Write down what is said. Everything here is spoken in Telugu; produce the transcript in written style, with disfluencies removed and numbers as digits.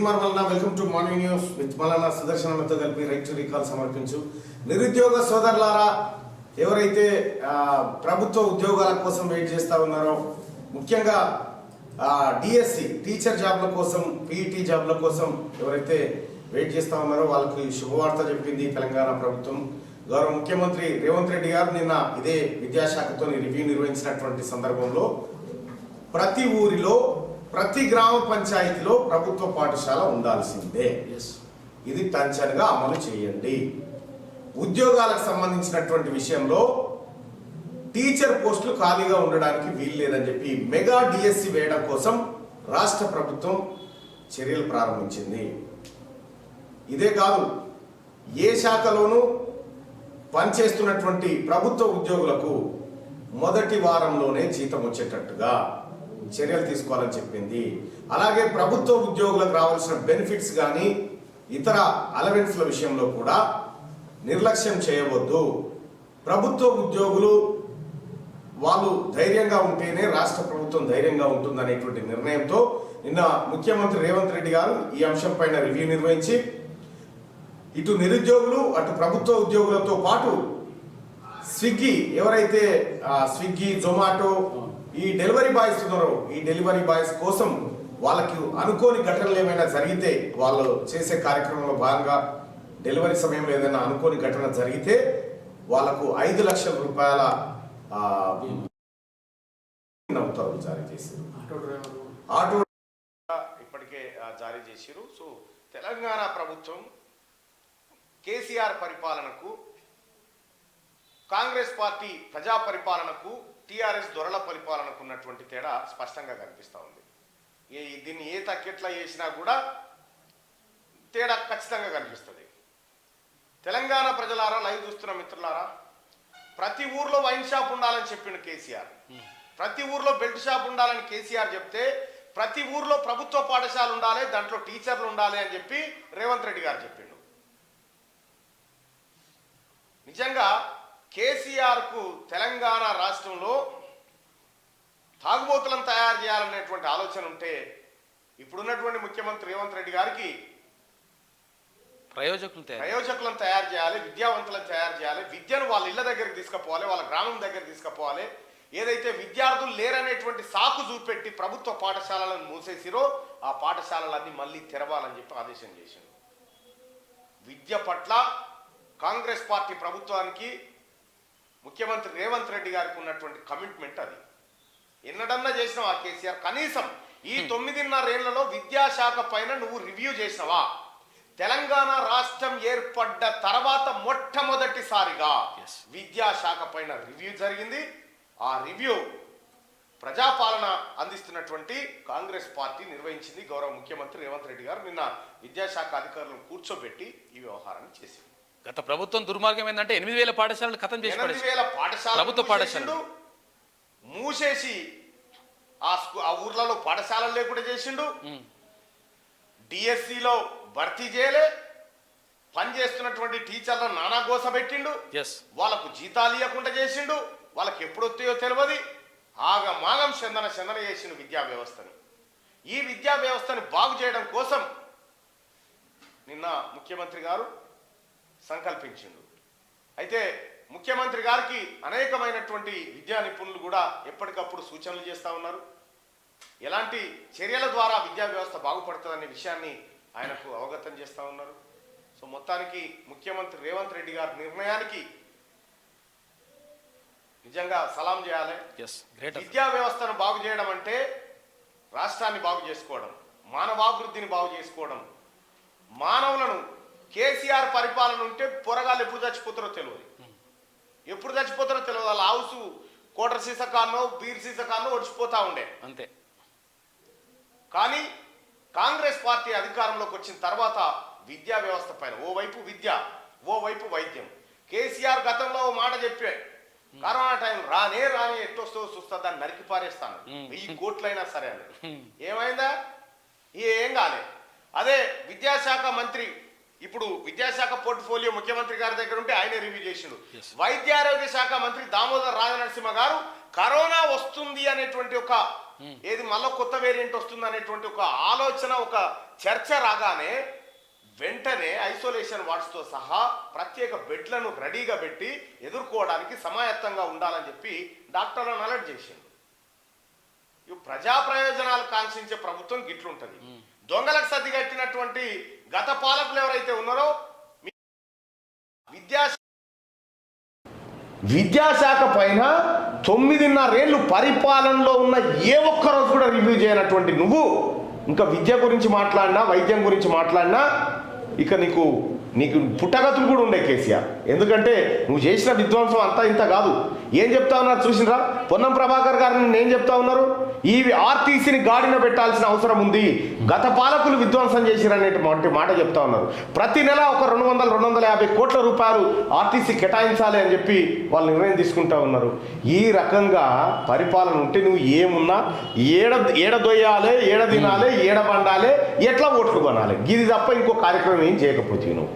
Mallanna welcome to morning news with Mallanna సుదర్శనతో కలిపి రైట్ టు రీకాల్ సమర్పించు. నిరుద్యోగ సోదరులారా, ఎవరైతే ప్రభుత్వ ఉద్యోగాల కోసం వెయిట్ చేస్తూ ఉన్నారో, ముఖ్యంగా డిఎస్సి టీచర్ జాబ్ల కోసం, పీఈటీ జాబ్ల కోసం ఎవరైతే వెయిట్ చేస్తూ ఉన్నారో వాళ్ళకి శుభవార్త చెప్పింది తెలంగాణ ప్రభుత్వం. గౌరవ ముఖ్యమంత్రి రేవంత్ రెడ్డి గారు నిన్న ఇదే విద్యాశాఖతో రివ్యూ నిర్వహించినటువంటి సందర్భంలో ప్రతి ఊరిలో, ప్రతి గ్రామ పంచాయతీలో ప్రభుత్వ పాఠశాల ఉండాల్సిందే. ఇది టంచన్గా అమలు చేయండి. ఉద్యోగాలకు సంబంధించినటువంటి విషయంలో టీచర్ పోస్టులు ఖాళీగా ఉండడానికి వీలు లేదని చెప్పి మెగా డిఎస్సి వేయడం కోసం రాష్ట్ర ప్రభుత్వం చర్యలు ప్రారంభించింది. ఇదే కాదు, ఏ శాఖలోనూ పనిచేస్తున్నటువంటి ప్రభుత్వ ఉద్యోగులకు మొదటి వారంలోనే జీతం వచ్చేటట్టుగా చర్యలు తీసుకోవాలని చెప్పింది. అలాగే ప్రభుత్వ ఉద్యోగులకు రావాల్సిన బెనిఫిట్స్ కానీ ఇతర అలవెన్స్ల విషయంలో కూడా నిర్లక్ష్యం చేయవద్దు. ప్రభుత్వ ఉద్యోగులు వాళ్ళు ధైర్యంగా ఉంటేనే రాష్ట్ర ప్రభుత్వం ధైర్యంగా ఉంటుందనేటువంటి నిర్ణయంతో నిన్న ముఖ్యమంత్రి రేవంత్ రెడ్డి గారు ఈ అంశం పైన రివ్యూ నిర్వహించి ఇటు నిరుద్యోగులు అటు ప్రభుత్వ ఉద్యోగులతో పాటు స్విగ్గీ, ఎవరైతే స్విగ్గీ, జొమాటో ఈ డెలివరీ బాయ్స్ ఉన్నారో, ఈ డెలివరీ బాయ్స్ కోసం వాళ్ళకి అనుకోని ఘటనలు ఏమైనా జరిగితే, వాళ్ళు చేసే కార్యక్రమంలో భాగంగా డెలివరీ సమయంలో ఏదైనా అనుకోని ఘటన జరిగితే వాళ్ళకు 5 లక్షల రూపాయల ఉత్తర్వులు జారీ చేశారు. ఆటో ఇప్పటికే జారీ చేశారు. సో తెలంగాణ ప్రభుత్వం కేసీఆర్ పరిపాలనకు, కాంగ్రెస్ పార్టీ ప్రజా పరిపాలనకు, టీఆర్ఎస్ దొరల పరిపాలనకు ఉన్నటువంటి తేడా స్పష్టంగా కనిపిస్తూ ఉంది. దీన్ని ఏ తక్కెట్లా చేసినా కూడా తేడా ఖచ్చితంగా కనిపిస్తుంది. తెలంగాణ ప్రజలారా, లైవ్ చూస్తున్న మిత్రులారా, ప్రతి ఊర్లో వైన్ షాప్ ఉండాలని చెప్పిండు కేసీఆర్. ప్రతి ఊర్లో బెల్ట్ షాప్ ఉండాలని కేసీఆర్ చెప్తే, ప్రతి ఊర్లో ప్రభుత్వ పాఠశాల ఉండాలి, దాంట్లో టీచర్లు ఉండాలి అని చెప్పి రేవంత్ రెడ్డి గారు చెప్పిండు. నిజంగా కేసీఆర్కు తెలంగాణ రాష్ట్రంలో తాగుబోతులను తయారు చేయాలనేటువంటి ఆలోచన ఉంటే, ఇప్పుడున్నటువంటి ముఖ్యమంత్రి రేవంత్ రెడ్డి గారికి ప్రయోజకులను తయారు చేయాలి, విద్యావంతులను తయారు చేయాలి, విద్యను వాళ్ళ ఇళ్ళ దగ్గరికి తీసుకుపోవాలి, వాళ్ళ గ్రామం దగ్గర తీసుకుపోవాలి. ఏదైతే విద్యార్థులు లేరనేటువంటి సాకు చూపెట్టి ప్రభుత్వ పాఠశాలలను మూసేసిరో ఆ పాఠశాలలన్నీ మళ్ళీ తెరవాలని చెప్పి ఆదేశం చేసింది. విద్య పట్ల కాంగ్రెస్ పార్టీ ప్రభుత్వానికి, ముఖ్యమంత్రి రేవంత్ రెడ్డి గారికి ఉన్నటువంటి కమిట్మెంట్ అది. ఎన్నడన్నా చేసినావా కేసీఆర్? కనీసం ఈ 9.5 ఏళ్లలో విద్యాశాఖ పైన నువ్వు రివ్యూ చేసినవా? తెలంగాణ రాష్ట్రం ఏర్పడ్డ తర్వాత మొట్టమొదటిసారిగా విద్యాశాఖ పైన రివ్యూ జరిగింది. ఆ రివ్యూ ప్రజాపాలన అందిస్తున్నటువంటి కాంగ్రెస్ పార్టీ నిర్వహించింది. గౌరవ ముఖ్యమంత్రి రేవంత్ రెడ్డి గారు నిన్న విద్యాశాఖ అధికారులను కూర్చోబెట్టి ఈ వ్యవహారాన్ని చేసింది. గత ప్రభుత్వం దుర్మార్గం ఏంటంటే 8,000 పాఠశాలలు ఖతం చేసి 8,000 పాఠశాలలు ప్రభుత్వ పాఠశాలలు మూసేసి ఆ ఊర్లలో పాఠశాలలు లేకుండా చేసిండు. డిఎస్సిలో భర్తీ చేయలే, పనిచేస్తున్నటువంటి టీచర్లను నానా గోస పెట్టిండు, వాళ్ళకు జీతాలు ఇవ్వకుండా చేసిండు, వాళ్ళకి ఎప్పుడు వస్తాయో తెలియదు. ఆగమాగం చందన చేసిండు విద్యా వ్యవస్థని. ఈ విద్యా వ్యవస్థని బాగు చేయడం కోసం నిన్న ముఖ్యమంత్రి గారు సంకల్పించిండు. అయితే ముఖ్యమంత్రి గారికి అనేకమైనటువంటి విద్యా నిపుణులు కూడా ఎప్పటికప్పుడు సూచనలు చేస్తూ ఉన్నారు. ఎలాంటి చర్యల ద్వారా విద్యా వ్యవస్థ బాగుపడుతుందనే విషయాన్ని ఆయనకు అవగతం చేస్తూ ఉన్నారు. సో మొత్తానికి ముఖ్యమంత్రి రేవంత్ రెడ్డి గారి నిర్ణయానికి నిజంగా సలాం చేయాలి. విద్యా వ్యవస్థను బాగు చేయడం అంటే రాష్ట్రాన్ని బాగు చేసుకోవడం, మానవాభివృద్ధిని బాగు చేసుకోవడం. మానవులను కేసీఆర్ పరిపాలన ఉంటే పొరగాలు ఎప్పుడు చచ్చిపోతారో తెలియదు, ఎప్పుడు చచ్చిపోతారో తెలియదు. వాళ్ళ హౌస్ కోటర్ సీసకాన్నో బీర్ సీసకాన్నో ఒడిచిపోతా ఉండే అంతే. కానీ కాంగ్రెస్ పార్టీ అధికారంలోకి వచ్చిన తర్వాత విద్యా వ్యవస్థ పైన ఓవైపు విద్య, ఓవైపు వైద్యం. కేసీఆర్ గతంలో ఓ మాట చెప్పే, కరోనా టైం రానే ఎట్టొస్తో చూస్తా దాన్ని నరికి పారేస్తాను, 1000 కోట్లైనా సరే అని. ఏమైందా? ఏం కాలే. అదే విద్యాశాఖ మంత్రి, ఇప్పుడు విద్యాశాఖ పోర్ట్ఫోలియో ముఖ్యమంత్రి గారి దగ్గర ఉంటే ఆయనే రివ్యూ చేసిండు. వైద్యారోగ్య శాఖ మంత్రి దామోదర్ రాజనరసింహ గారు కరోనా వస్తుంది అనేటువంటి ఒక ఏది మళ్ళీ కొత్త వేరియంట్ వస్తుంది అనేటువంటి ఒక ఆలోచన, ఒక చర్చ రాగానే వెంటనే ఐసోలేషన్ వార్డ్స్తో సహా ప్రత్యేక బెడ్లను రెడీగా పెట్టి ఎదుర్కోవడానికి సమాయత్తంగా ఉండాలని చెప్పి డాక్టర్లను అలర్ట్ చేసింది. ఇవి ప్రజా ప్రయోజనాలు కాంక్షించే ప్రభుత్వం గిట్లుంటది. దొంగలకు సర్ది కట్టినటువంటి గత పాలకులు ఎవరైతే ఉన్నారో విద్యాశాఖ పైన 9.5 ఏళ్ళు పరిపాలనలో ఉన్న ఏ ఒక్కరోజు కూడా రివ్యూ చేయనటువంటి నువ్వు ఇంకా విద్య గురించి మాట్లాడినా, వైద్యం గురించి మాట్లాడినా ఇక నీకు పుట్టగతులు కూడా ఉండే కేసీఆర్. ఎందుకంటే నువ్వు చేసిన విధ్వంసం అంతా ఇంత కాదు. ఏం చెప్తా ఉన్నారు చూసినరా? పొన్నం ప్రభాకర్ గారిని నేను చెప్తా ఉన్నారు, ఈ ఆర్టీసీని గాడిన పెట్టాల్సిన అవసరం ఉంది, గత పాలకులు విధ్వంసం చేసిరనేటువంటి మాట చెప్తా ఉన్నారు. ప్రతి నెల ఒక 200-250 కోట్ల రూపాయలు ఆర్టీసీ కేటాయించాలి అని చెప్పి వాళ్ళు నిర్ణయం తీసుకుంటా ఉన్నారు. ఈ రకంగా పరిపాలన ఉంటే నువ్వు ఏమున్నా ఏడ దొయ్యాలి, ఏడ తినాలి, ఏడ పండాలి, ఎట్లా ఓట్లు కొనాలి, ఇది తప్ప ఇంకో కార్యక్రమం ఏం చేయకపోతే నువ్వు